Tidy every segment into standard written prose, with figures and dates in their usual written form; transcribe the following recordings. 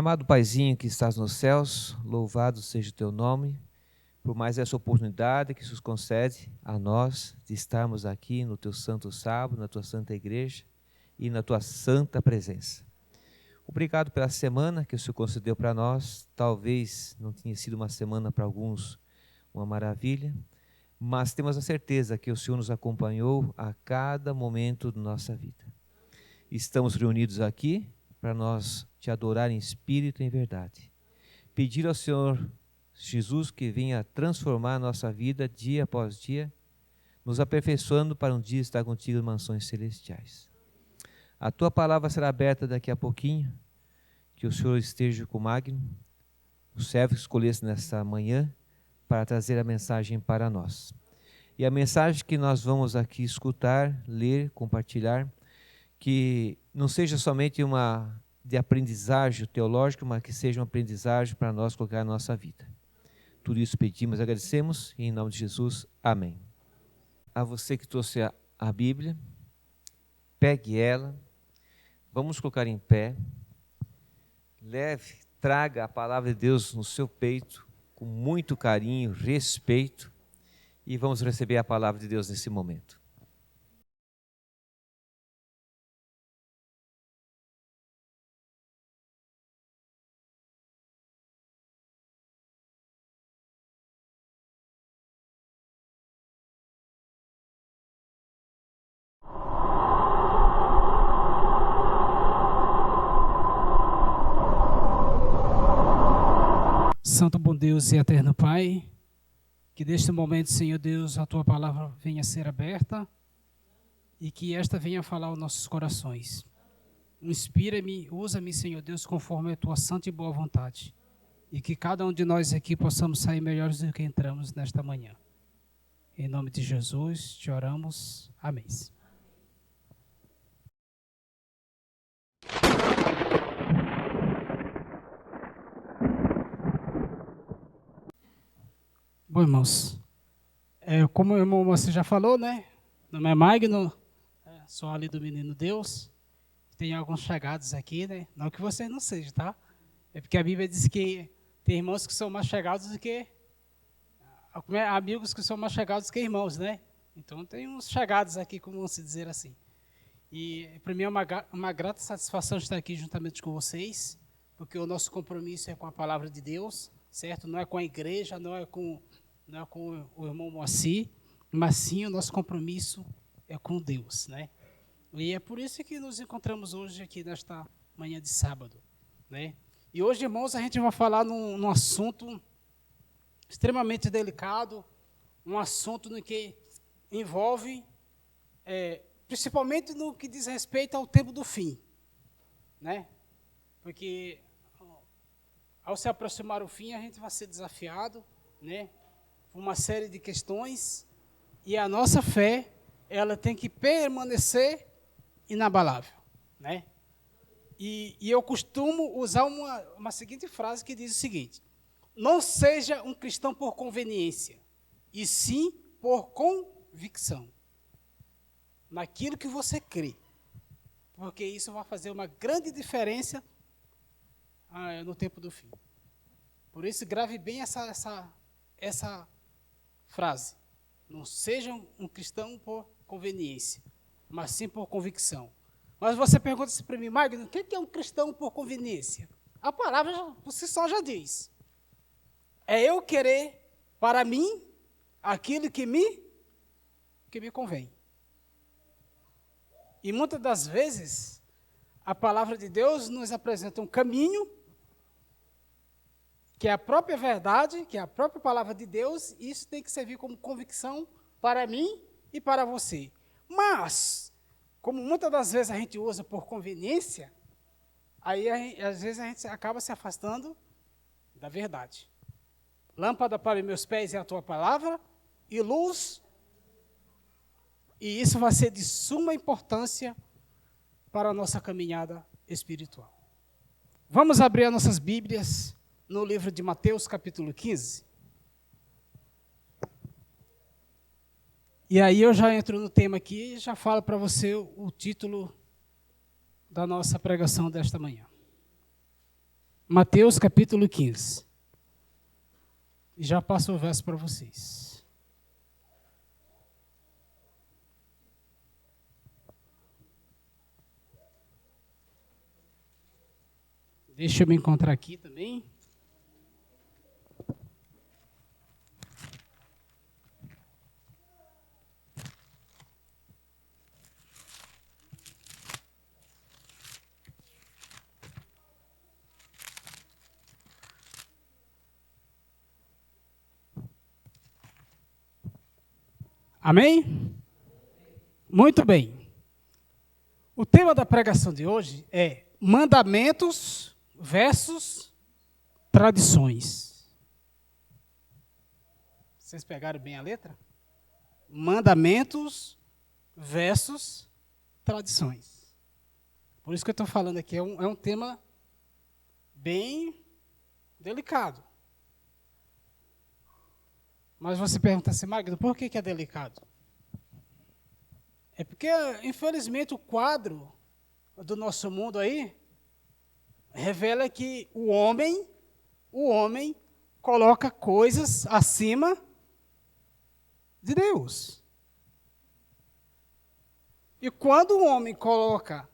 Amado Paizinho que estás nos céus, louvado seja o teu nome, por mais essa oportunidade que nos concede a nós de estarmos aqui no teu santo sábado, na tua santa igreja e na tua santa presença. Obrigado pela semana que o Senhor concedeu para nós. Talvez não tenha sido uma semana para alguns uma maravilha, mas temos a certeza que o Senhor nos acompanhou a cada momento da nossa vida. Estamos reunidos aqui para nós te adorar em espírito e em verdade. Pedir ao Senhor Jesus que venha transformar a nossa vida dia após dia, nos aperfeiçoando para um dia estar contigo em mansões celestiais. A tua palavra será aberta daqui a pouquinho, que o Senhor esteja com o Magno, o servo que escolhesse nesta manhã, para trazer a mensagem para nós. E a mensagem que nós vamos aqui escutar, ler, compartilhar, que não seja somente uma de aprendizagem teológica, mas que seja uma aprendizagem para nós colocar na nossa vida. Tudo isso pedimos, agradecemos, e em nome de Jesus, amém. A você que trouxe a Bíblia, pegue ela, vamos colocar em pé, leve, traga a palavra de Deus no seu peito, com muito carinho, respeito, e vamos receber a palavra de Deus nesse momento. Santo bom Deus e eterno Pai, que neste momento, Senhor Deus, a Tua palavra venha a ser aberta e que esta venha falar aos nossos corações. Inspira-me, usa-me, Senhor Deus, conforme a Tua santa e boa vontade. E que cada um de nós aqui possamos sair melhores do que entramos nesta manhã. Em nome de Jesus, te oramos. Amém. Bom, irmãos, como o irmão você já falou, né? Meu nome é Magno, sou ali do Menino Deus. Tem alguns chegados aqui, né? Não que vocês não sejam, tá? É porque a Bíblia diz que tem irmãos que são mais chegados do que... amigos que são mais chegados que irmãos, né? Então tem uns chegados aqui, como vamos dizer assim. E para mim é uma grata satisfação estar aqui juntamente com vocês, porque o nosso compromisso é com a palavra de Deus, certo? Não é com a igreja, não é com o irmão Moacir, mas sim o nosso compromisso é com Deus, né? E é por isso que nos encontramos hoje aqui nesta manhã de sábado, né? E hoje, irmãos, a gente vai falar num assunto extremamente delicado, um assunto no que envolve, principalmente no que diz respeito ao tempo do fim, né? Porque ao se aproximar o fim, a gente vai ser desafiado, né, por uma série de questões, e a nossa fé, ela tem que permanecer inabalável, né? E eu costumo usar uma seguinte frase que diz o seguinte: não seja um cristão por conveniência, e sim por convicção, naquilo que você crê, porque isso vai fazer uma grande diferença no tempo do fim. Por isso, grave bem essa frase. Não seja um cristão por conveniência, mas sim por convicção. Mas você pergunta para mim, Magno, o que é um cristão por conveniência? A palavra por si só já diz. É eu querer para mim aquilo que me convém. E muitas das vezes, a palavra de Deus nos apresenta um caminho, que é a própria verdade, que é a própria palavra de Deus, e isso tem que servir como convicção para mim e para você. Mas, como muitas das vezes a gente usa por conveniência, aí às vezes a gente acaba se afastando da verdade. Lâmpada para meus pés é a tua palavra, e luz, e isso vai ser de suma importância para a nossa caminhada espiritual. Vamos abrir as nossas Bíblias no livro de Mateus, capítulo 15. E aí eu já entro no tema aqui e já falo para você o título da nossa pregação desta manhã. Mateus capítulo 15. E já passo o verso para vocês. Deixa eu me encontrar aqui também. Amém? Muito bem. O tema da pregação de hoje é mandamentos versus tradições. Vocês pegaram bem a letra? Mandamentos versus tradições. Por isso que eu estou falando aqui, é um tema bem delicado. Mas você pergunta assim, Magno, por que é delicado? É porque, infelizmente, o quadro do nosso mundo aí revela que o homem coloca coisas acima de Deus. E quando o homem coloca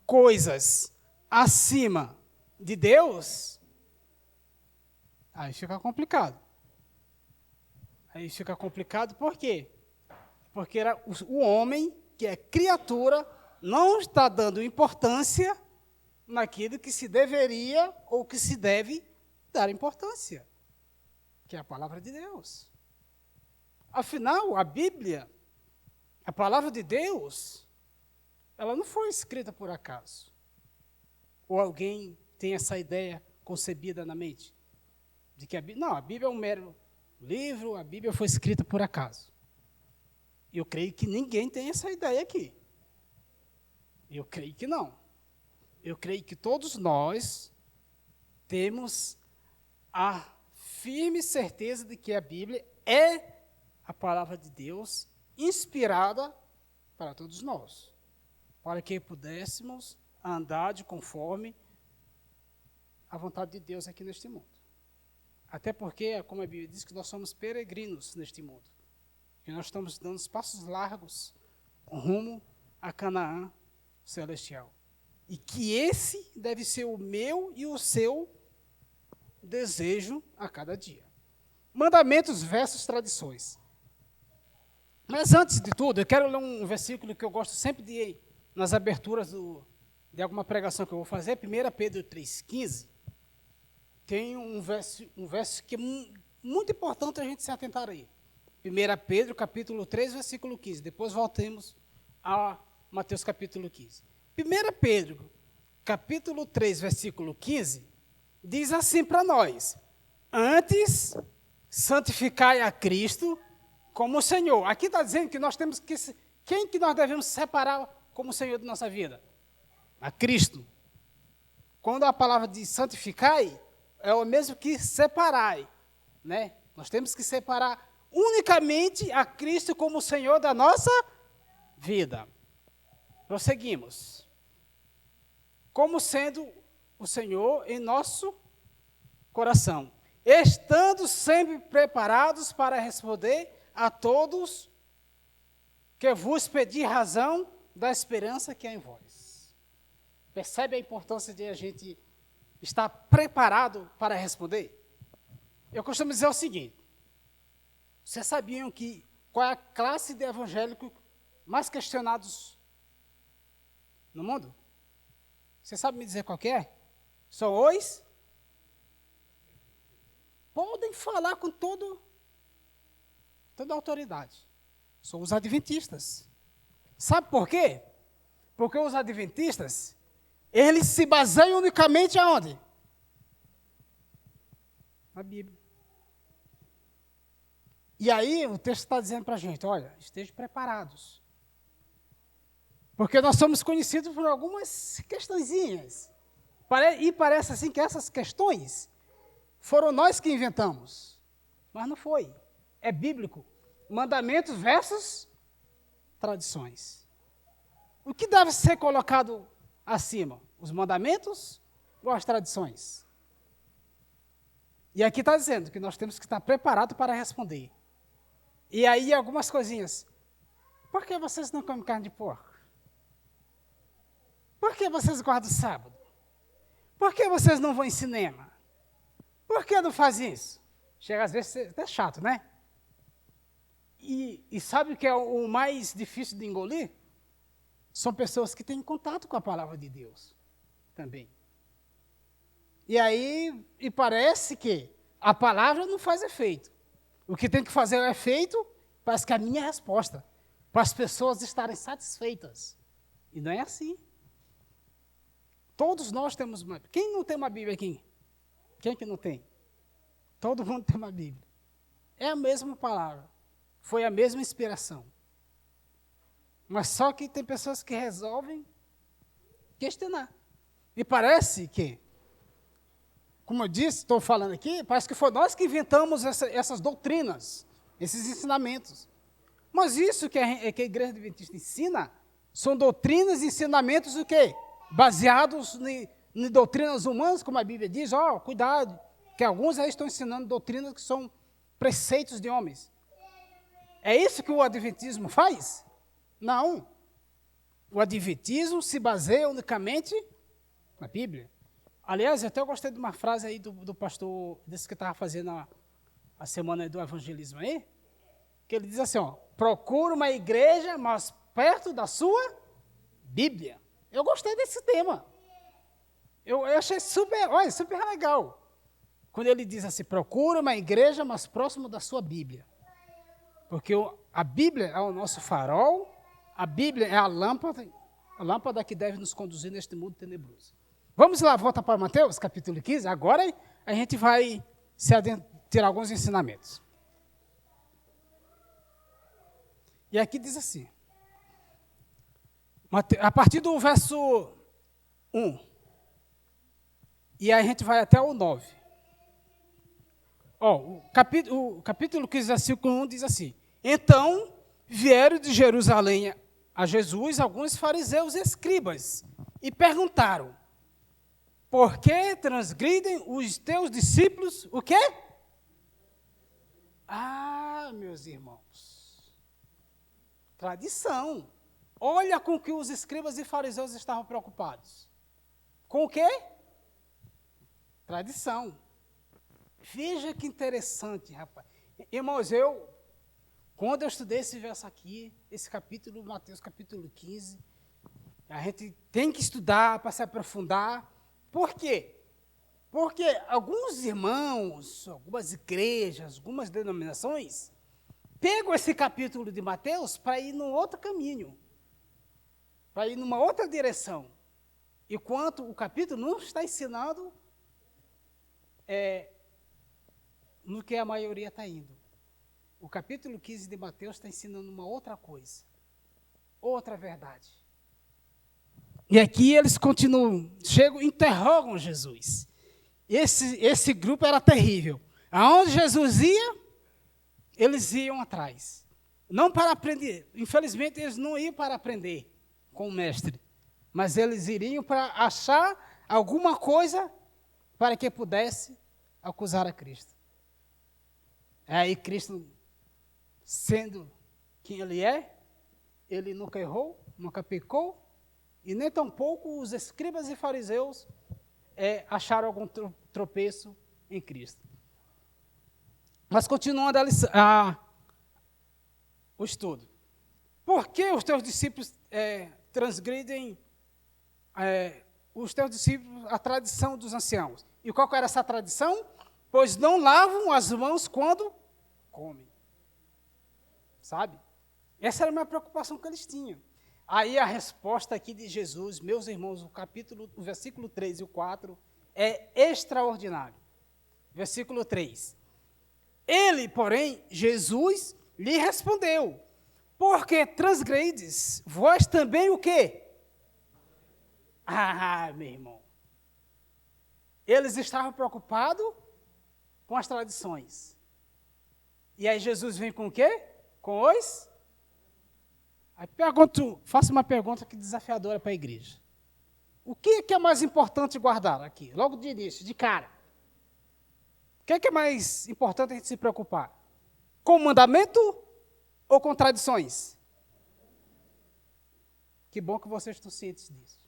coisas acima de Deus, aí fica complicado. Aí fica complicado por quê? Porque o homem, que é criatura, não está dando importância naquilo que se deveria ou que se deve dar importância, que é a palavra de Deus. Afinal, a Bíblia, a palavra de Deus, ela não foi escrita por acaso. Ou alguém tem essa ideia concebida na mente de que a Bíblia é um mero livro, a Bíblia foi escrita por acaso. Eu creio que ninguém tem essa ideia aqui. Eu creio que não. Eu creio que todos nós temos a firme certeza de que a Bíblia é a palavra de Deus inspirada para todos nós, para que pudéssemos andar de conforme a vontade de Deus aqui neste mundo. Até porque, como a Bíblia diz, que nós somos peregrinos neste mundo. E nós estamos dando passos largos rumo a Canaã celestial. E que esse deve ser o meu e o seu desejo a cada dia. Mandamentos versus tradições. Mas antes de tudo, eu quero ler um versículo que eu gosto sempre de ir nas aberturas de alguma pregação que eu vou fazer, 1 Pedro 3,15. Tem um verso que é muito importante a gente se atentar aí. 1 Pedro, capítulo 3, versículo 15. Depois voltemos a Mateus, capítulo 15. 1 Pedro, capítulo 3, versículo 15, diz assim para nós: antes, santificai a Cristo como Senhor. Aqui está dizendo que nós temos que... Quem que nós devemos separar como Senhor de nossa vida? A Cristo. Quando a palavra diz santificai, é o mesmo que separai, né? Nós temos que separar unicamente a Cristo como Senhor da nossa vida. Prosseguimos. Como sendo o Senhor em nosso coração, estando sempre preparados para responder a todos que vos pedir razão da esperança que há em vós. Percebe a importância de a gente estar preparado para responder? Eu costumo dizer o seguinte: vocês sabiam qual é a classe de evangélicos mais questionados no mundo? Você sabe me dizer qual que é? São os? Podem falar com toda a autoridade. São os adventistas. Sabe por quê? Porque os adventistas, eles se baseiam unicamente aonde? Na Bíblia. E aí o texto está dizendo para a gente, olha, estejam preparados. Porque nós somos conhecidos por algumas questõezinhas. E parece assim que essas questões foram nós que inventamos. Mas não foi. É bíblico. Mandamentos versus tradições. O que deve ser colocado acima? Os mandamentos ou as tradições? E aqui está dizendo que nós temos que estar preparados para responder. E aí algumas coisinhas. Por que vocês não comem carne de porco? Por que vocês guardam o sábado? Por que vocês não vão em cinema? Por que não fazem isso? Chega às vezes a ser até chato, né? E sabe o que é o mais difícil de engolir? São pessoas que têm contato com a palavra de Deus também. E aí, parece que a palavra não faz efeito. O que tem que fazer o efeito, parece que a minha resposta, para as pessoas estarem satisfeitas. E não é assim. Todos nós temos uma Bíblia. Quem não tem uma Bíblia aqui? Quem que não tem? Todo mundo tem uma Bíblia. É a mesma palavra. Foi a mesma inspiração. Mas só que tem pessoas que resolvem questionar. E parece que, como eu disse, estou falando aqui, parece que foi nós que inventamos essas doutrinas, esses ensinamentos. Mas isso que a Igreja Adventista ensina são doutrinas e ensinamentos o quê? Baseados em doutrinas humanas, como a Bíblia diz, cuidado, que alguns aí estão ensinando doutrinas que são preceitos de homens. É isso que o Adventismo faz? Não. O Adventismo se baseia unicamente na Bíblia. Aliás, eu até gostei de uma frase aí do pastor, desse que estava fazendo a semana do evangelismo aí, que ele diz assim, procura uma igreja mais perto da sua Bíblia. Eu gostei desse tema. Eu achei super legal. Quando ele diz assim, procura uma igreja mais próximo da sua Bíblia. Porque a Bíblia é o nosso farol, a Bíblia é a lâmpada que deve nos conduzir neste mundo tenebroso. Vamos lá, volta para Mateus, capítulo 15. Agora a gente vai tirar alguns ensinamentos. E aqui diz assim, a partir do verso 1, e aí a gente vai até o 9. O capítulo 15, versículo 1 diz assim, então vieram de Jerusalém a Jesus alguns fariseus e escribas e perguntaram, por que transgridem os teus discípulos o quê? Meus irmãos, tradição. Olha com que os escribas e fariseus estavam preocupados. Com o quê? Tradição. Veja que interessante, rapaz. Irmãos, quando eu estudei esse verso aqui, esse capítulo, Mateus capítulo 15, a gente tem que estudar para se aprofundar. Por quê? Porque alguns irmãos, algumas igrejas, algumas denominações, pegam esse capítulo de Mateus para ir num outro caminho, para ir numa outra direção. Enquanto o capítulo não está ensinando no que a maioria está indo. O capítulo 15 de Mateus está ensinando uma outra coisa, outra verdade. E aqui eles continuam, interrogam Jesus. Esse grupo era terrível. Aonde Jesus ia, eles iam atrás. Não para aprender. Infelizmente, eles não iam para aprender com o mestre. Mas eles iriam para achar alguma coisa para que pudesse acusar a Cristo. Aí Cristo, sendo quem ele é, ele nunca errou, nunca pecou, e nem tampouco os escribas e fariseus acharam algum tropeço em Cristo. Mas continuando o estudo. Por que os teus discípulos transgridem os teus discípulos a tradição dos anciãos? E qual era essa tradição? Pois não lavam as mãos quando comem. Sabe? Essa era a minha preocupação que eles tinham. Aí a resposta aqui de Jesus, meus irmãos, o versículo 3 e o 4, é extraordinário. Versículo 3. Ele, porém, Jesus, lhe respondeu, porque transgredes, vós também o quê? Meu irmão. Eles estavam preocupados com as tradições. E aí Jesus vem com o quê? Com os... Aí faço uma pergunta que desafiadora para a igreja. O que é mais importante guardar aqui? Logo de início, de cara. O que é mais importante a gente se preocupar? Com o mandamento ou com tradições? Que bom que vocês estão cientes disso.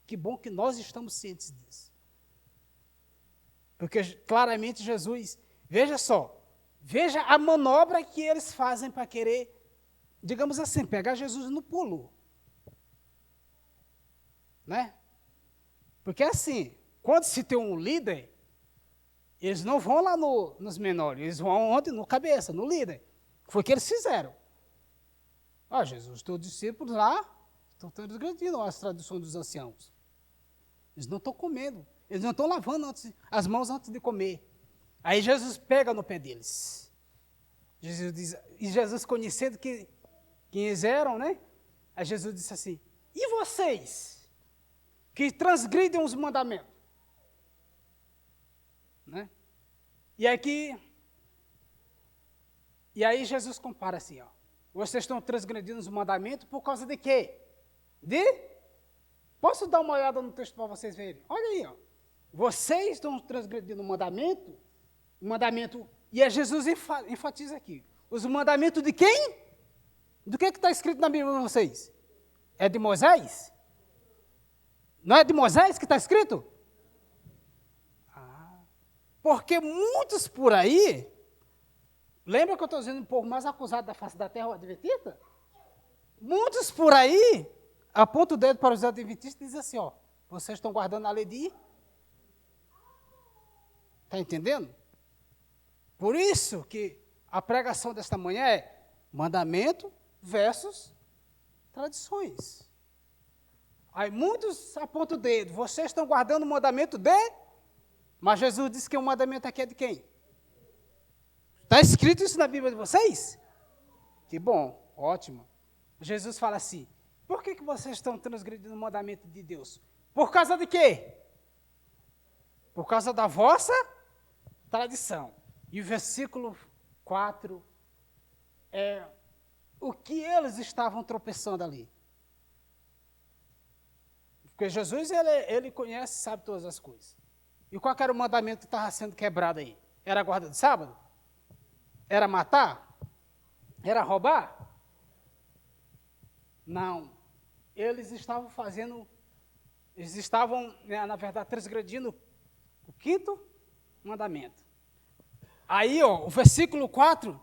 Que bom que nós estamos cientes disso. Porque claramente Jesus, veja só, veja a manobra que eles fazem para querer, digamos assim, pegar Jesus no pulo. Né? Porque assim, quando se tem um líder, eles não vão lá nos menores, eles vão onde? No cabeça, no líder. Foi o que eles fizeram. Jesus, teus discípulos lá estão transgredindo as tradições dos anciãos. Eles não estão comendo, eles não estão lavando as mãos antes de comer. Aí Jesus pega no pé deles. Jesus diz, e Jesus conhecendo quem eles eram, né? Aí Jesus disse assim, e vocês que transgridem os mandamentos? Né? E aí Jesus compara assim, vocês estão transgredindo os mandamentos por causa de quê? Posso dar uma olhada no texto para vocês verem? Olha aí, vocês estão transgredindo o mandamento, e Jesus enfatiza aqui, os mandamentos de quem? Do que está escrito na Bíblia de vocês? É de Moisés? Não é de Moisés que está escrito? Porque muitos por aí, lembra que eu estou dizendo o povo mais acusado da face da terra, o adventista? Muitos por aí apontam o dedo para os adventistas e dizem assim, vocês estão guardando a lei de... Está entendendo? Por isso que a pregação desta manhã é mandamento versus tradições. Aí muitos apontam o dedo, vocês estão guardando o mandamento de... Mas Jesus disse que o mandamento aqui é de quem? Está escrito isso na Bíblia de vocês? Que bom, ótimo. Jesus fala assim, por que vocês estão transgredindo o mandamento de Deus? Por causa de quê? Por causa da vossa tradição. E o versículo 4 é o que eles estavam tropeçando ali. Porque Jesus, ele conhece e sabe todas as coisas. E qual era o mandamento que estava sendo quebrado aí? Era a guarda de sábado? Era matar? Era roubar? Não. Eles estavam na verdade, transgredindo o quinto mandamento. Aí, o versículo 4,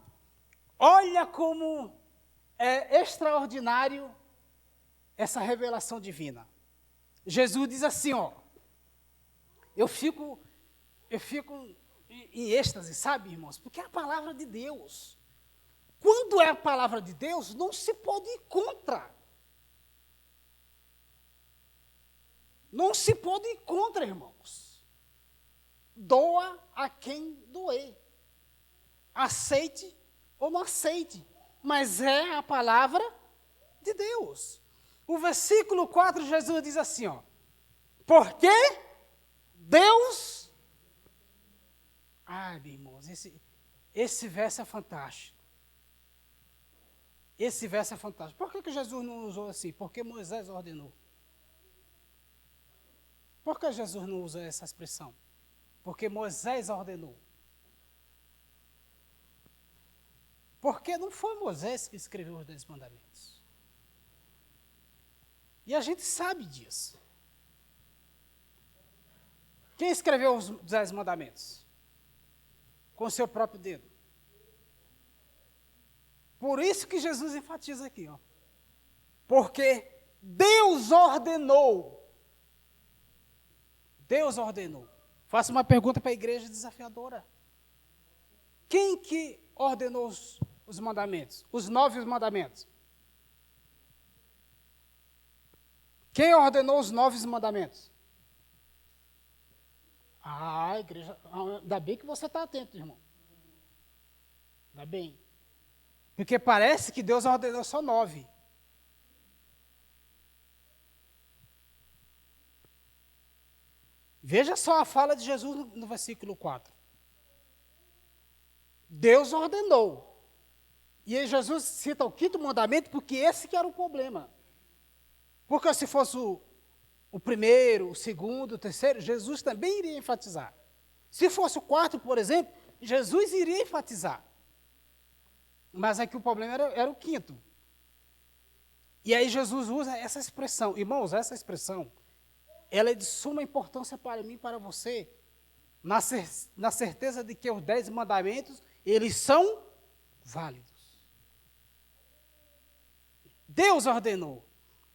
olha como é extraordinário essa revelação divina. Jesus diz assim, eu fico em êxtase, sabe, irmãos? Porque é a palavra de Deus. Quando é a palavra de Deus, não se pode ir contra. Não se pode ir contra, irmãos. Doa a quem doer. Aceite ou não aceite. Mas é a palavra de Deus. O versículo 4, Jesus diz assim, porque Deus... Ai, meus irmãos, esse verso é fantástico. Esse verso é fantástico. Por que Jesus não usou assim? Porque Moisés ordenou. Por que Jesus não usa essa expressão? Porque Moisés ordenou. Porque não foi Moisés que escreveu os 10 mandamentos. E a gente sabe disso. Quem escreveu os 10 mandamentos? Com seu próprio dedo. Por isso que Jesus enfatiza aqui, porque Deus ordenou. Deus ordenou. Faço uma pergunta para a igreja desafiadora. Quem que ordenou os mandamentos? Os 9 mandamentos? Quem ordenou os 9 mandamentos? Igreja, ainda bem que você está atento, irmão. Ainda bem. Porque parece que Deus ordenou só 9. Veja só a fala de Jesus no versículo 4. Deus ordenou. E aí Jesus cita o 5º mandamento, porque esse que era o problema. Porque se fosse o primeiro, o segundo, o terceiro, Jesus também iria enfatizar. Se fosse o quarto, por exemplo, Jesus iria enfatizar. Mas aqui o problema era o quinto. E aí Jesus usa essa expressão. Irmãos, essa expressão, ela é de suma importância para mim e para você, na certeza de que os 10 mandamentos, eles são válidos. Deus ordenou.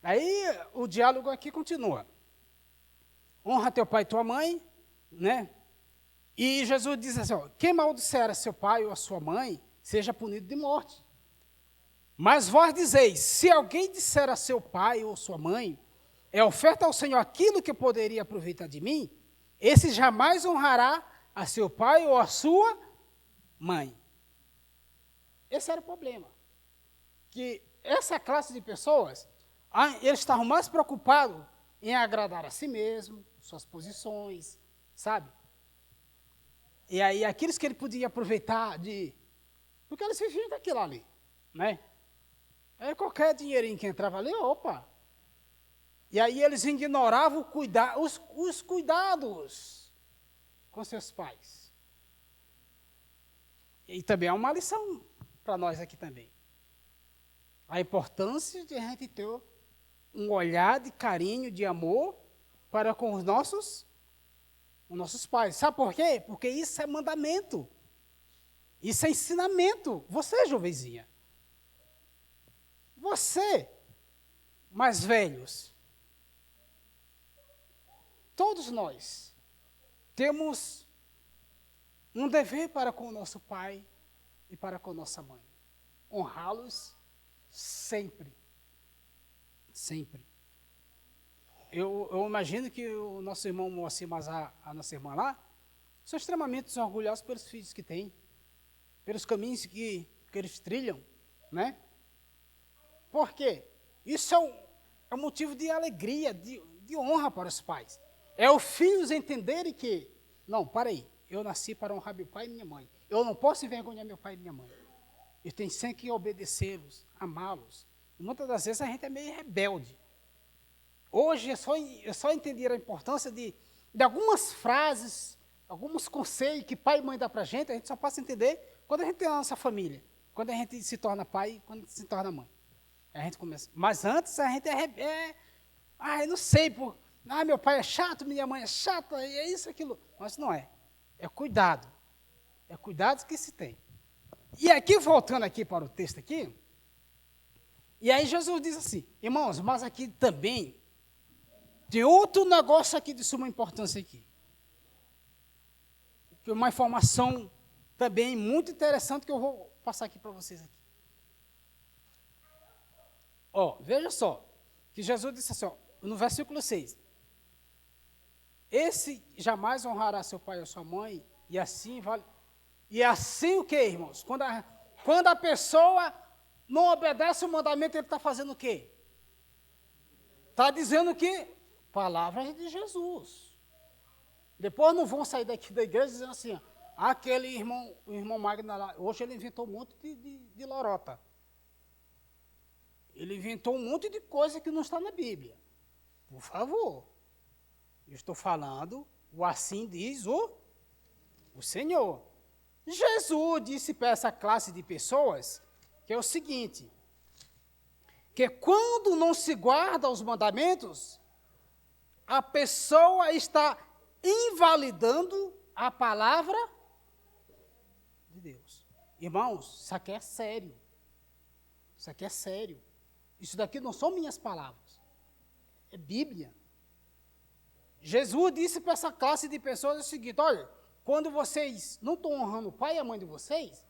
Aí o diálogo aqui continua. Honra teu pai e tua mãe, né? E Jesus diz assim, ó, quem maldisser a seu pai ou a sua mãe, seja punido de morte. Mas vós dizeis, se alguém disser a seu pai ou sua mãe, é oferta ao Senhor aquilo que poderia aproveitar de mim, esse jamais honrará a seu pai ou a sua mãe. Esse era o problema. Que essa classe de pessoas, eles estavam mais preocupados em agradar a si mesmo, suas posições, sabe? E aí, aqueles que ele podia aproveitar porque eles viviam daquilo ali, né? Aí, qualquer dinheirinho que entrava ali, opa! E aí, eles ignoravam os cuidados com seus pais. E também é uma lição para nós aqui também. A importância de a gente ter um olhar de carinho, de amor para com os nossos pais. Sabe por quê? Porque isso é mandamento. Isso é ensinamento. Você, jovenzinha. Você, mais velhos. Todos nós temos um dever para com o nosso pai e para com nossa mãe. Honrá-los sempre. Sempre. Eu imagino que o nosso irmão Moacir, mas a nossa irmã lá, são extremamente orgulhosos pelos filhos que têm, pelos caminhos que eles trilham, né? Por quê? Isso é um motivo de alegria, de honra para os pais. É os filhos entenderem que, não, para aí, eu nasci para honrar meu pai e minha mãe. Eu não posso envergonhar meu pai e minha mãe. Eu tenho sempre que obedecê-los, amá-los. E muitas das vezes a gente é meio rebelde. Hoje eu só entendi a importância de algumas frases, alguns conselhos que pai e mãe dão para a gente só passa a entender quando a gente tem a nossa família, quando a gente se torna pai, quando a gente se torna mãe. A gente começa. Mas antes a gente eu não sei, meu pai é chato, minha mãe é chata, e é isso, aquilo. Mas não é. É cuidado. É cuidado que se tem. E aqui, voltando aqui para o texto aqui, e aí Jesus diz assim, irmãos, mas aqui também tem outro negócio aqui de suma importância aqui. Que é uma informação também muito interessante que eu vou passar aqui para vocês aqui. Veja só, que Jesus disse assim, no versículo 6, esse jamais honrará seu pai ou sua mãe, e assim vale. E assim o que, irmãos? Quando a pessoa não obedece o mandamento, ele está fazendo o quê? Está dizendo que palavras de Jesus. Depois não vão sair daqui da igreja dizendo assim, aquele irmão, o irmão Magno lá, hoje ele inventou um monte de lorota. Ele inventou um monte de coisa que não está na Bíblia. Por favor. Eu estou falando, o assim diz o Senhor. Jesus disse para essa classe de pessoas que é o seguinte, que quando não se guarda os mandamentos, a pessoa está invalidando a palavra de Deus. Irmãos, isso aqui é sério. Isso aqui é sério. Isso daqui não são minhas palavras. É Bíblia. Jesus disse para essa classe de pessoas o seguinte, olha, quando vocês não estão honrando o pai e a mãe de vocês,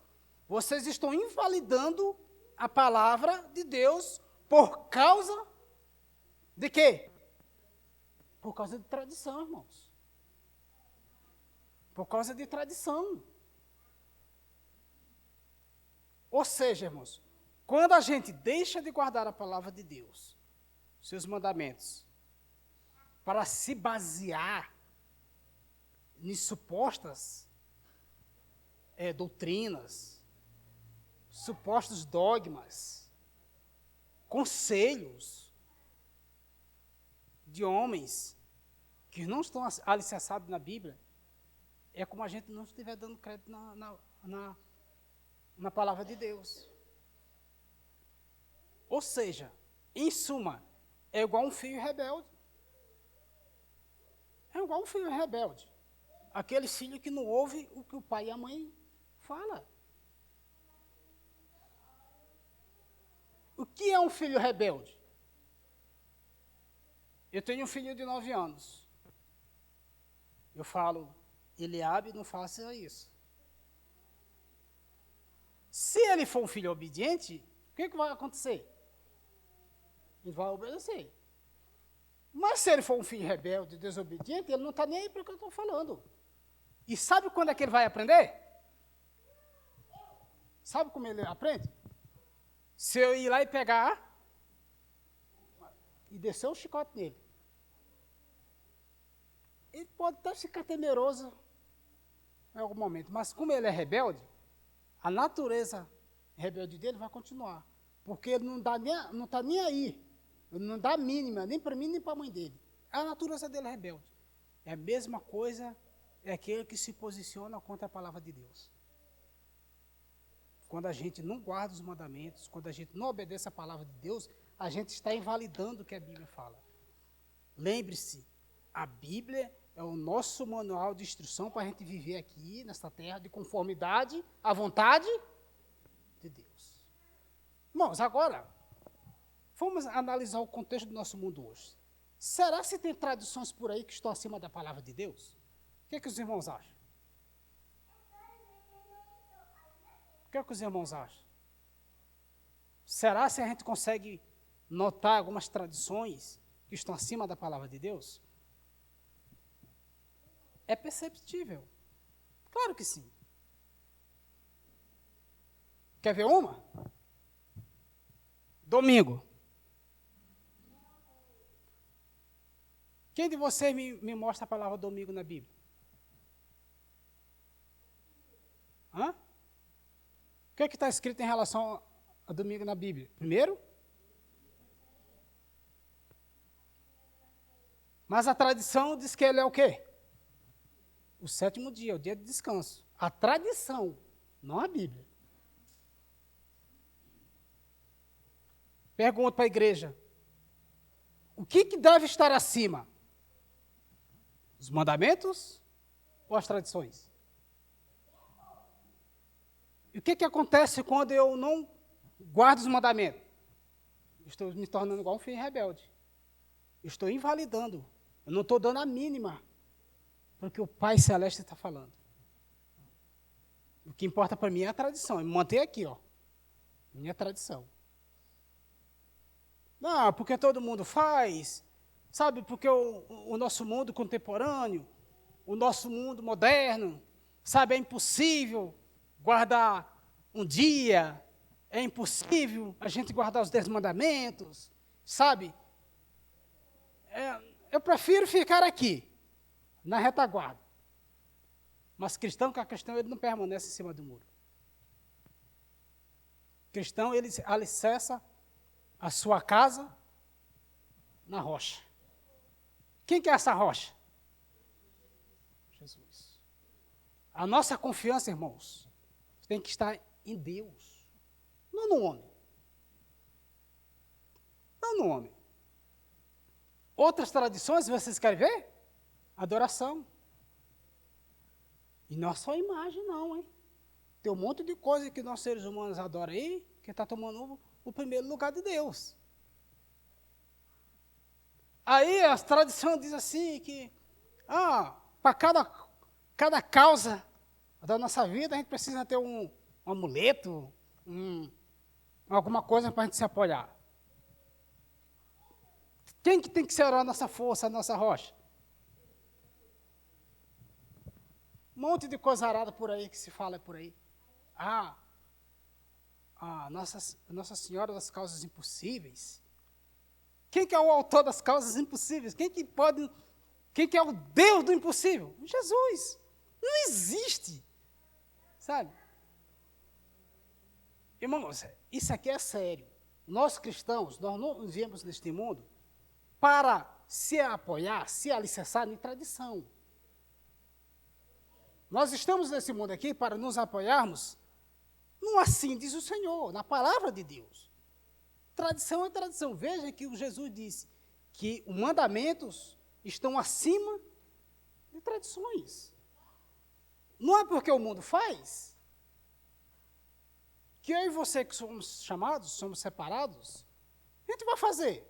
vocês estão invalidando a palavra de Deus por causa de quê? Por causa de tradição, irmãos. Por causa de tradição. Ou seja, irmãos, quando a gente deixa de guardar a palavra de Deus, seus mandamentos, para se basear em supostas doutrinas, supostos dogmas, conselhos de homens que não estão alicerçados na Bíblia, é como a gente não estiver dando crédito na palavra de Deus. Ou seja, em suma, é igual um filho rebelde. É igual um filho rebelde. Aquele filho que não ouve o que o pai e a mãe falam. O que é um filho rebelde? Eu tenho um filho de 9 anos. Eu falo, Eliabe, não faça isso. Se ele for um filho obediente, o que vai acontecer? Ele vai obedecer. Mas se ele for um filho rebelde, desobediente, ele não está nem aí para o que eu estou falando. E sabe quando é que ele vai aprender? Sabe como ele aprende? Se eu ir lá e pegar e descer o chicote nele. Ele pode até ficar temeroso em algum momento, mas como ele é rebelde, a natureza rebelde dele vai continuar. Porque ele não está nem aí. Ele não dá a mínima, nem para mim, nem para a mãe dele. A natureza dele é rebelde. É a mesma coisa, é aquele que se posiciona contra a palavra de Deus. Quando a gente não guarda os mandamentos, quando a gente não obedece a palavra de Deus, a gente está invalidando o que a Bíblia fala. Lembre-se, a Bíblia é o nosso manual de instrução para a gente viver aqui, nesta terra, de conformidade à vontade de Deus. Irmãos, agora, vamos analisar o contexto do nosso mundo hoje. Será que tem tradições por aí que estão acima da palavra de Deus? O que os irmãos acham? O que os irmãos acham? Será que a gente consegue notar algumas tradições que estão acima da palavra de Deus? É perceptível. Claro que sim. Quer ver uma? Domingo. Quem de vocês me mostra a palavra domingo na Bíblia? Hã? O que está escrito em relação a domingo na Bíblia? Primeiro? Mas a tradição diz que ele é o quê? O 7º dia, o dia de descanso. A tradição, não a Bíblia. Pergunto para a igreja. O que deve estar acima? Os mandamentos ou as tradições? E o que acontece quando eu não guardo os mandamentos? Estou me tornando igual um filho rebelde. Estou invalidando. Eu não estou dando a mínima porque o Pai Celeste está falando. O que importa para mim é a tradição. Eu me manter aqui, ó. Minha tradição. Não, porque todo mundo faz. Sabe, porque o nosso mundo contemporâneo, o nosso mundo moderno, sabe, é impossível guardar um dia, é impossível a gente guardar os 10 mandamentos, sabe? Eu prefiro ficar aqui, na retaguarda. Mas cristão, que a questão, ele não permanece em cima do muro. Cristão, ele alicerça a sua casa na rocha. Quem que é essa rocha? Jesus. A nossa confiança, irmãos, tem que estar em Deus, não no homem. Não no homem. Outras tradições, vocês querem ver? Adoração. E não é só imagem, não, hein? Tem um monte de coisa que nós seres humanos adoram aí, que está tomando o primeiro lugar de Deus. Aí a tradição diz assim que, para cada causa da nossa vida, a gente precisa ter um amuleto, alguma coisa para a gente se apoiar. Quem que tem que ser a nossa força, a nossa rocha? Um monte de coisa arada por aí que se fala por aí. Nossa Senhora das Causas Impossíveis. Quem que é o autor das causas impossíveis? Quem que é o Deus do impossível? Jesus. Não existe. Sabe? Irmãos, isso aqui é sério. Nós cristãos, nós não viemos neste mundo para se apoiar, se alicerçar em tradição. Nós estamos nesse mundo aqui para nos apoiarmos no assim diz o Senhor, na palavra de Deus. Tradição é tradição. Veja que o Jesus disse que os mandamentos estão acima de tradições. Não é porque o mundo faz que eu e você que somos chamados, somos separados, a gente vai fazer.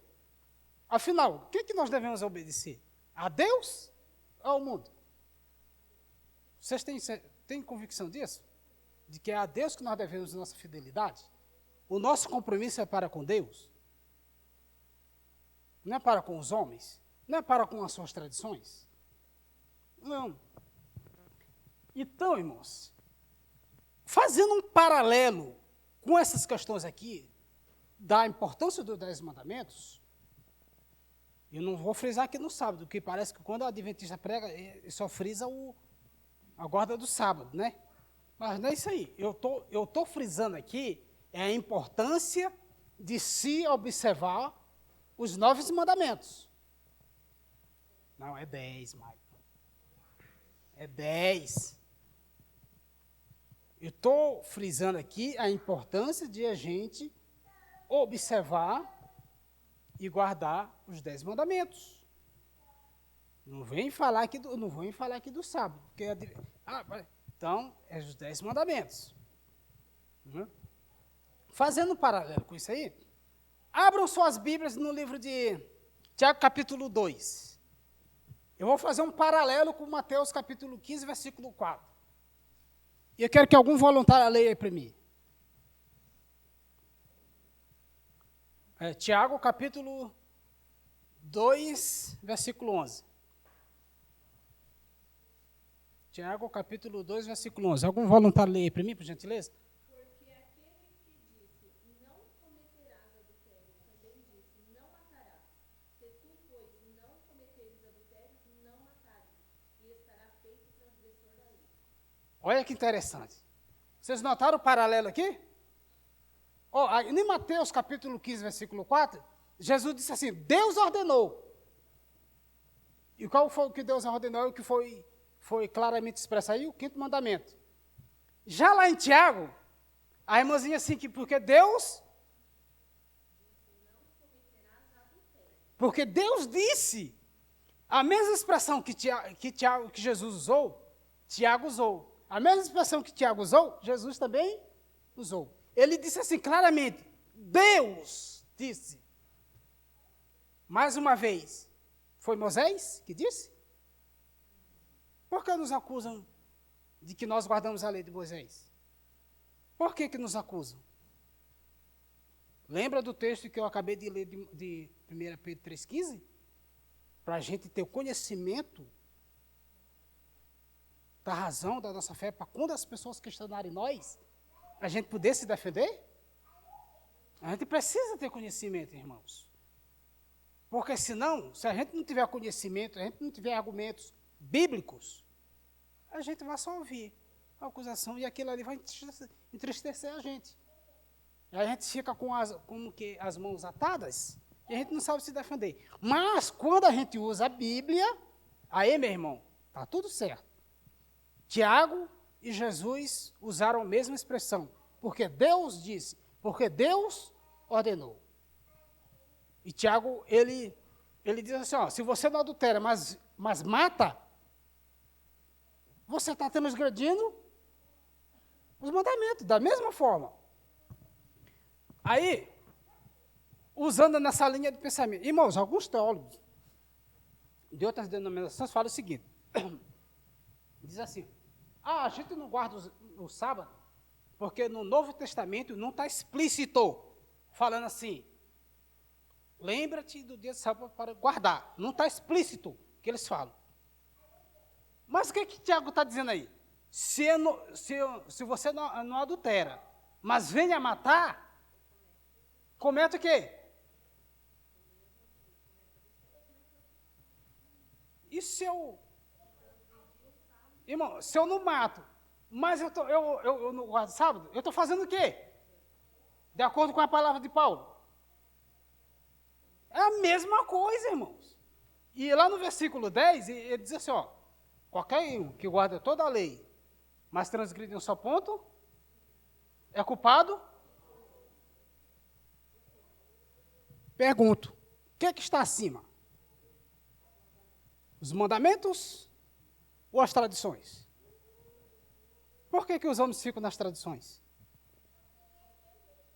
Afinal, o que nós devemos obedecer? A Deus ou ao mundo? Vocês têm convicção disso? De que é a Deus que nós devemos nossa fidelidade? O nosso compromisso é para com Deus? Não é para com os homens? Não é para com as suas tradições? Não. Então, irmãos, fazendo um paralelo com essas questões aqui, da importância dos 10 mandamentos, eu não vou frisar aqui no sábado, porque parece que quando o adventista prega, ele só frisa a guarda do sábado, né? Mas não é isso aí. Eu tô frisando aqui a importância de se observar os 9 mandamentos. Não, é 10, Maicon. É 10. Eu estou frisando aqui a importância de a gente observar e guardar os 10 mandamentos. Não vem falar aqui do sábado. Porque então, é os 10 mandamentos. Fazendo um paralelo com isso aí, abram suas Bíblias no livro de Tiago, capítulo 2. Eu vou fazer um paralelo com Mateus, capítulo 15, versículo 4. E eu quero que algum voluntário leia aí para mim. Tiago, capítulo 2, versículo 11. Tiago, capítulo 2, versículo 11. Algum voluntário leia aí para mim, por gentileza? Porque aquele que disse, não cometerás adultério, também disse, não matarás. Se tu, pois, não cometeres adultério, não matares, e estará feito transgressor da lei. Olha que interessante. Vocês notaram o paralelo aqui? Em Mateus, capítulo 15, versículo 4, Jesus disse assim, Deus ordenou. E qual foi o que Deus ordenou e o que foi claramente expresso aí? O 5º mandamento. Já lá em Tiago, a irmãzinha assim, que porque Deus disse, a mesma expressão que Jesus usou, Tiago usou. A mesma expressão que Tiago usou, Jesus também usou. Ele disse assim claramente, Deus disse. Mais uma vez, foi Moisés que disse? Por que nos acusam de que nós guardamos a lei de Moisés? Por que nos acusam? Lembra do texto que eu acabei de ler de 1 Pedro 3,15? Para a gente ter o conhecimento da razão da nossa fé, para quando as pessoas questionarem nós, a gente poder se defender? A gente precisa ter conhecimento, irmãos. Porque senão, se a gente não tiver conhecimento, a gente não tiver argumentos bíblicos, a gente vai só ouvir a acusação e aquilo ali vai entristecer a gente. E a gente fica com as mãos atadas e a gente não sabe se defender. Mas quando a gente usa a Bíblia, aí, meu irmão, está tudo certo. Tiago e Jesus usaram a mesma expressão, porque Deus disse, porque Deus ordenou. E Tiago, ele diz assim, se você não adultera, mas mata, você está transgredindo os mandamentos, da mesma forma. Aí, usando nessa linha de pensamento, irmãos, alguns teólogos de outras denominações falam o seguinte, diz assim, a gente não guarda o sábado, porque no Novo Testamento não está explícito, falando assim, lembra-te do dia de sábado para guardar. Não está explícito que eles falam. Mas o que Tiago está dizendo aí? Se você não adultera, mas venha matar, cometa o quê? E se eu... Irmão, se eu não mato, mas eu não guardo sábado, eu estou fazendo o quê? De acordo com a palavra de Paulo. É a mesma coisa, irmãos. E lá no versículo 10, ele diz assim, qualquer um que guarda toda a lei mas transgride um só ponto, é culpado? Pergunto, o que é que está acima? Os mandamentos ou as tradições? Por que os homens ficam nas tradições?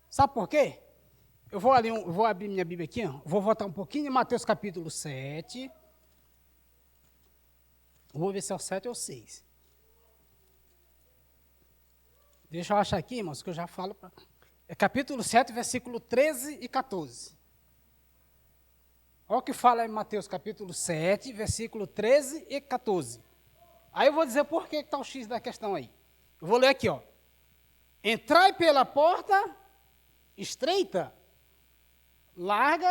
Sabe por quê? Eu vou abrir minha Bíblia aqui, vou voltar um pouquinho em Mateus capítulo 7. Vou ver se é o 7 ou o 6. Deixa eu achar aqui, irmãos, que eu já falo. É capítulo 7, versículo 13 e 14. Olha o que fala em Mateus capítulo 7, versículo 13 e 14. Aí eu vou dizer por que está o X da questão aí. Eu vou ler aqui, ó. Entrai pela porta estreita, larga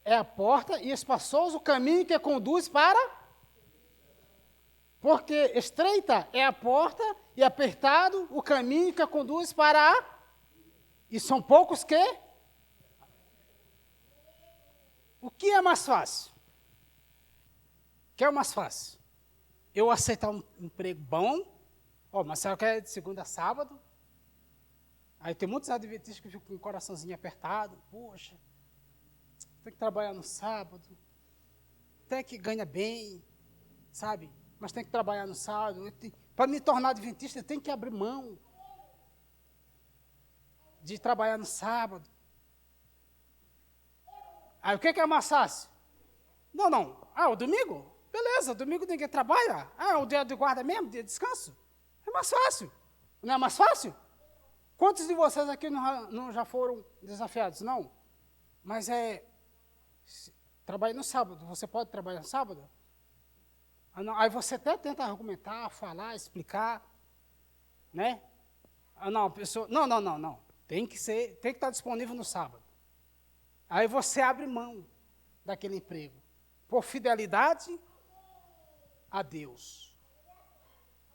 é a porta e espaçoso o caminho que conduz para... Porque estreita é a porta e apertado o caminho que conduz para a... E são poucos que... O que é mais fácil? O que é mais fácil? Eu aceitar um emprego bom, mas sabe o que é de segunda a sábado? Aí tem muitos adventistas que ficam com o coraçãozinho apertado. Poxa, tem que trabalhar no sábado, até que ganha bem, sabe? Mas tem que trabalhar no sábado. Para me tornar adventista, eu tenho que abrir mão de trabalhar no sábado. Aí o que é mais fácil? Não. O domingo? Beleza, domingo ninguém trabalha. O dia de guarda mesmo, dia de descanso? É mais fácil. Não é mais fácil? Quantos de vocês aqui não já foram desafiados? Não. Mas trabalhar no sábado. Você pode trabalhar no sábado? Aí você até tenta argumentar, falar, explicar, né? A pessoa, não. Tem que estar disponível no sábado. Aí você abre mão daquele emprego por fidelidade a Deus.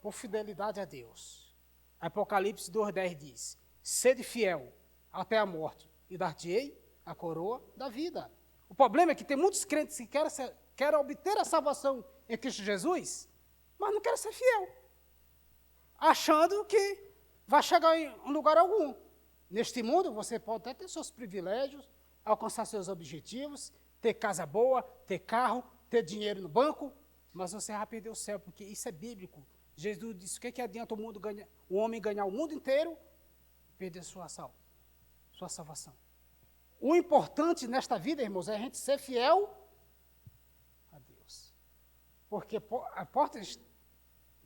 Por fidelidade a Deus. Apocalipse 2:10 diz: sede fiel até a morte e dar-te-ei a coroa da vida. O problema é que tem muitos crentes que querem obter a salvação em Cristo Jesus, mas não querem ser fiel, achando que vai chegar em lugar algum. Neste mundo, você pode até ter seus privilégios, alcançar seus objetivos, ter casa boa, ter carro, ter dinheiro no banco, mas você vai perder o céu, porque isso é bíblico. Jesus disse: o que adianta o homem ganhar o mundo inteiro e perder sua salvação? O importante nesta vida, irmãos, é a gente ser fiel a Deus. Porque a porta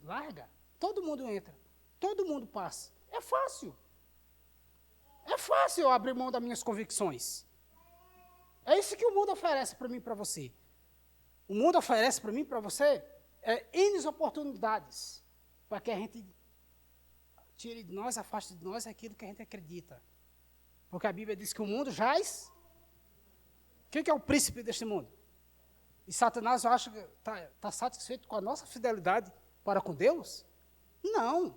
larga, todo mundo entra, todo mundo passa. É fácil. É fácil eu abrir mão das minhas convicções. É isso que o mundo oferece para mim e para você. O mundo oferece para mim e para você N oportunidades para que a gente tire de nós, afaste de nós aquilo que a gente acredita. Porque a Bíblia diz que o mundo jaz. Quem que é o príncipe deste mundo? E Satanás acha que está satisfeito com a nossa fidelidade para com Deus? Não.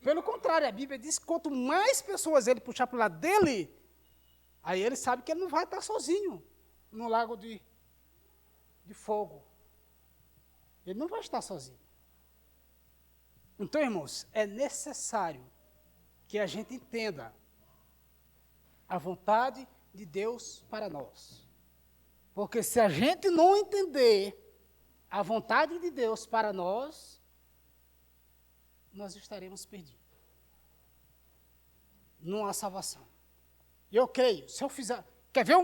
Pelo contrário, a Bíblia diz que quanto mais pessoas ele puxar para o lado dele, aí ele sabe que ele não vai estar sozinho no lago de fogo. Ele não vai estar sozinho. Então, irmãos, é necessário que a gente entenda a vontade de Deus para nós. Porque se a gente não entender a vontade de Deus para nós estaremos perdidos. Não há salvação. E eu creio, se eu fizer... Quer ver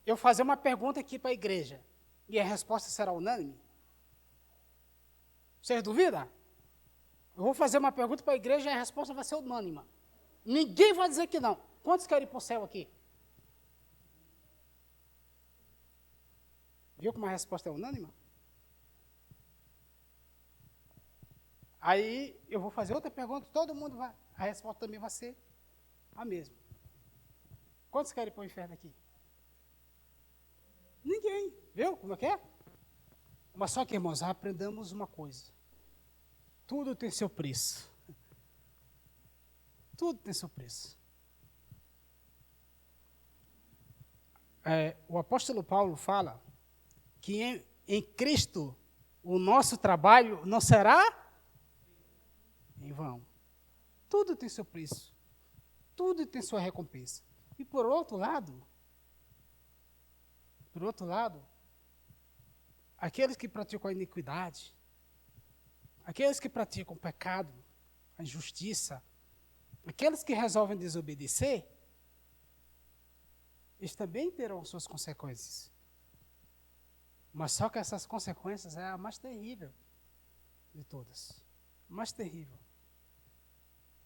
eu fazer uma pergunta aqui para a igreja e a resposta será unânime? Vocês duvidam? Eu vou fazer uma pergunta para a igreja e a resposta vai ser unânime. Ninguém vai dizer que não. Quantos querem ir para o céu aqui? Viu como a resposta é unânime? Aí eu vou fazer outra pergunta, todo mundo vai. A resposta também vai ser a mesma. Quantos querem ir para o inferno aqui? Ninguém. Viu como é que é? Mas só que, irmãos, aprendamos uma coisa. Tudo tem seu preço. Tudo tem seu preço. O apóstolo Paulo fala que em Cristo o nosso trabalho não será Tudo tem seu preço. Tudo tem sua recompensa. E por outro lado, aqueles que praticam a iniquidade, aqueles que praticam o pecado, a injustiça, aqueles que resolvem desobedecer, eles também terão suas consequências. Mas só que essas consequências é a mais terrível de todas. A mais terrível.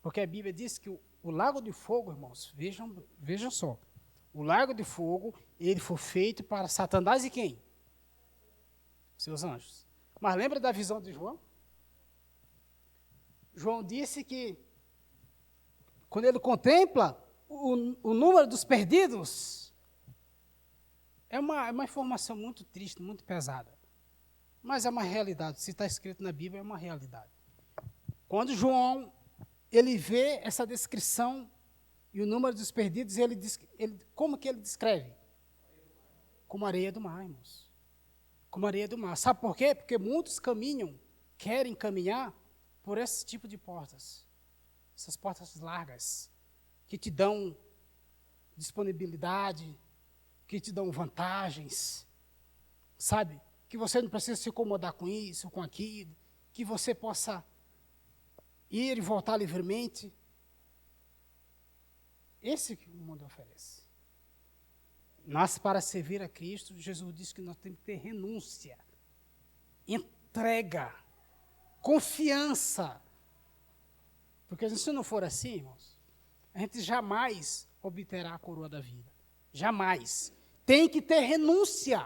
Porque a Bíblia diz que o lago de fogo, irmãos, vejam só. O lago de fogo, ele foi feito para Satanás e quem? Seus anjos. Mas lembra da visão de João? João disse que quando ele contempla o número dos perdidos, é uma informação muito triste, muito pesada. Mas é uma realidade. Se está escrito na Bíblia, é uma realidade. Quando João ele vê essa descrição e o número dos perdidos, como que ele descreve? Como areia do mar, irmãos. Como areia do mar. Sabe por quê? Porque muitos querem caminhar por esse tipo de portas. Essas portas largas, que te dão disponibilidade, que te dão vantagens, sabe? Que você não precisa se incomodar com isso, com aquilo, que você possa ir e voltar livremente. Esse que o mundo oferece. Nasce para servir a Cristo. Jesus disse que nós temos que ter renúncia, entrega, confiança. Porque se não for assim, irmãos, a gente jamais obterá a coroa da vida. Jamais. Tem que ter renúncia.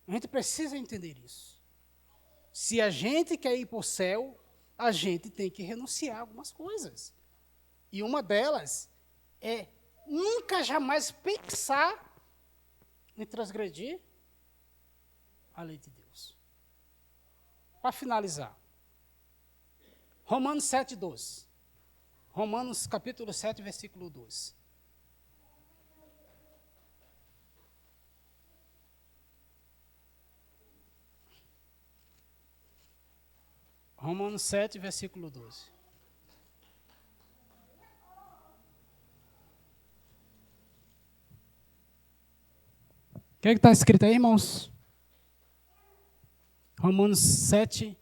A gente precisa entender isso. Se a gente quer ir para o céu, a gente tem que renunciar a algumas coisas. E uma delas é nunca jamais pensar em transgredir a lei de Deus. Para finalizar, Romanos 7:12. Romanos capítulo 7, versículo 12. Romanos 7, versículo 12. O que está escrito aí, irmãos? Romanos 7,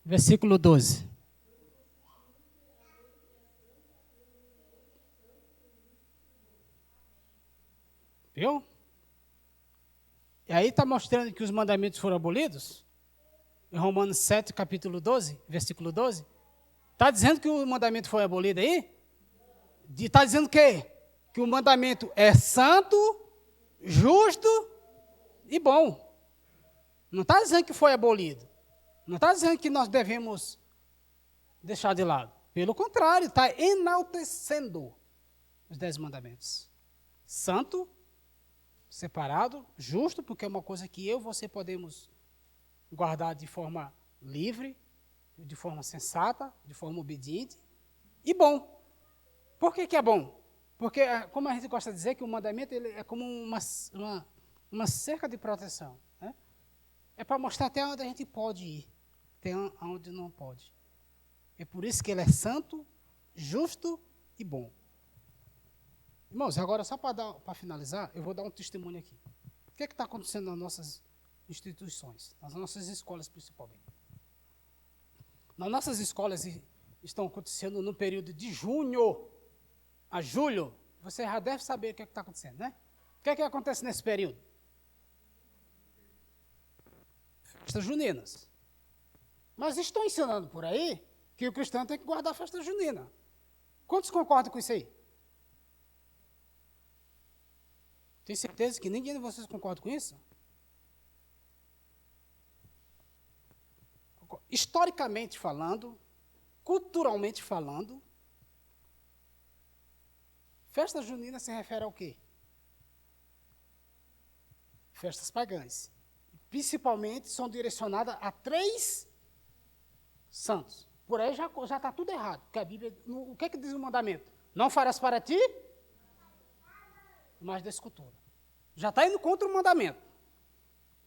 versículo 12. Viu? E aí está mostrando que os mandamentos foram abolidos? Em Romanos 7, capítulo 12, versículo 12. Está dizendo que o mandamento foi abolido aí? Está dizendo o quê? Que o mandamento é santo, justo e bom. Não está dizendo que foi abolido. Não está dizendo que nós devemos deixar de lado. Pelo contrário, está enaltecendo os 10 mandamentos. Santo, separado, justo, porque é uma coisa que eu e você podemos guardar de forma livre, de forma sensata, de forma obediente, e bom. Por que é bom? Porque, como a gente gosta de dizer, que o mandamento ele é como uma cerca de proteção. Né? É para mostrar até onde a gente pode ir, até onde não pode. É por isso que ele é santo, justo e bom. Irmãos, agora só para finalizar, eu vou dar um testemunho aqui. O que está acontecendo nas nossas instituições, nas nossas escolas principalmente? Nas nossas escolas estão acontecendo no período de junho a julho. Você já deve saber o que está acontecendo, né? O que acontece nesse período? Festas juninas. Mas estão ensinando por aí que o cristão tem que guardar a festa junina. Quantos concordam com isso aí? Tem certeza que ninguém de vocês concorda com isso? Historicamente falando, culturalmente falando, festa junina se refere ao quê? Festas pagãs. Principalmente são direcionadas a 3 santos. Por aí já está tudo errado. Porque a Bíblia, o que diz o mandamento? Não farás para ti mais da escultura. Já está indo contra o mandamento.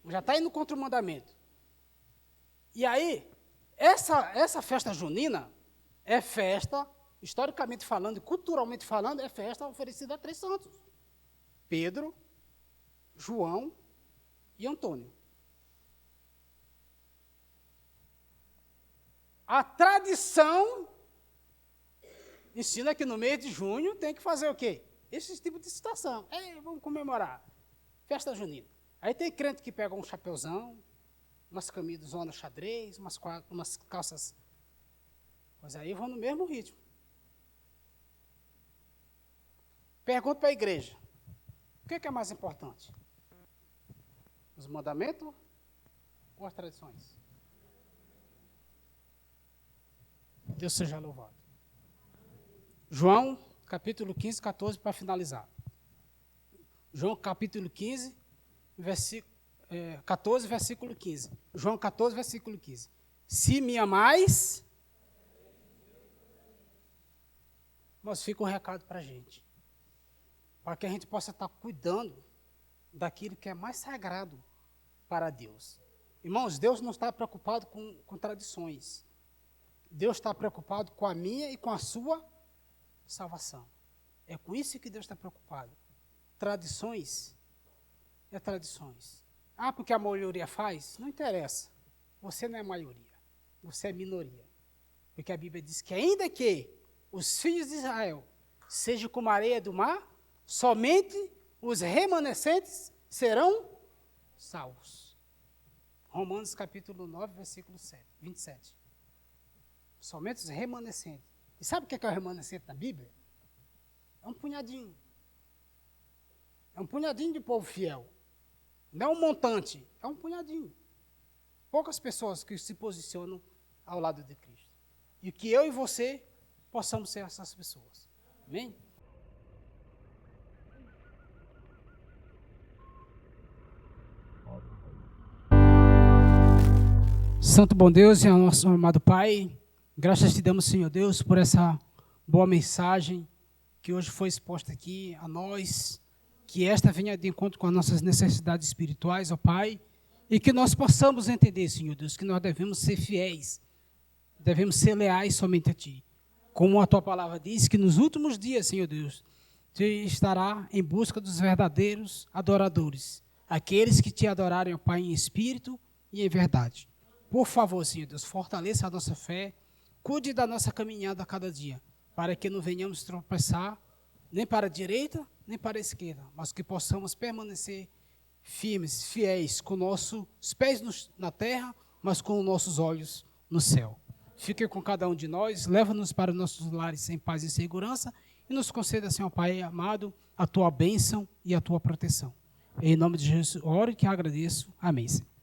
Já está indo contra o mandamento. E aí, essa festa junina, é festa, historicamente falando, culturalmente falando, é festa oferecida a 3 santos: Pedro, João e Antônio. A tradição ensina que no mês de junho tem que fazer o quê? Esse tipo de situação. Vamos comemorar. Festa junina. Aí tem crente que pega um chapeuzão, umas camisas zona xadrez, umas calças. Mas aí vão no mesmo ritmo. Pergunto para a igreja: o que é mais importante? Os mandamentos ou as tradições? Deus seja louvado. João, capítulo 15, 14, para finalizar. João, capítulo 15, 14, versículo 15. João 14, versículo 15. Se me amais, mas fica um recado para a gente, para que a gente possa estar cuidando daquilo que é mais sagrado para Deus. Irmãos, Deus não está preocupado com tradições. Deus está preocupado com a minha e com a sua salvação. É com isso que Deus está preocupado. Tradições é tradições. Porque a maioria faz? Não interessa. Você não é maioria. Você é minoria. Porque a Bíblia diz que ainda que os filhos de Israel sejam como a areia do mar, somente os remanescentes serão salvos. Romanos capítulo 9, versículo 27. Somente os remanescentes. E sabe o que é o remanescente na Bíblia? É um punhadinho. É um punhadinho de povo fiel. Não é um montante, é um punhadinho. Poucas pessoas que se posicionam ao lado de Cristo. E que eu e você possamos ser essas pessoas. Amém? Santo bom Deus e nosso amado Pai, graças te damos, Senhor Deus, por essa boa mensagem que hoje foi exposta aqui a nós, que esta venha de encontro com as nossas necessidades espirituais, ó Pai, e que nós possamos entender, Senhor Deus, que nós devemos ser fiéis, devemos ser leais somente a Ti. Como a Tua palavra diz, que nos últimos dias, Senhor Deus, Tu estará em busca dos verdadeiros adoradores, aqueles que Te adorarem, ó Pai, em espírito e em verdade. Por favor, Senhor Deus, fortaleça a nossa fé, cuide da nossa caminhada a cada dia, para que não venhamos tropeçar nem para a direita, nem para a esquerda, mas que possamos permanecer firmes, fiéis, com nossos pés na terra, mas com os nossos olhos no céu. Fique com cada um de nós, leva-nos para os nossos lares em paz e segurança, e nos conceda, Senhor Pai amado, a Tua bênção e a Tua proteção. Em nome de Jesus, oro e que agradeço. Amém, Senhor.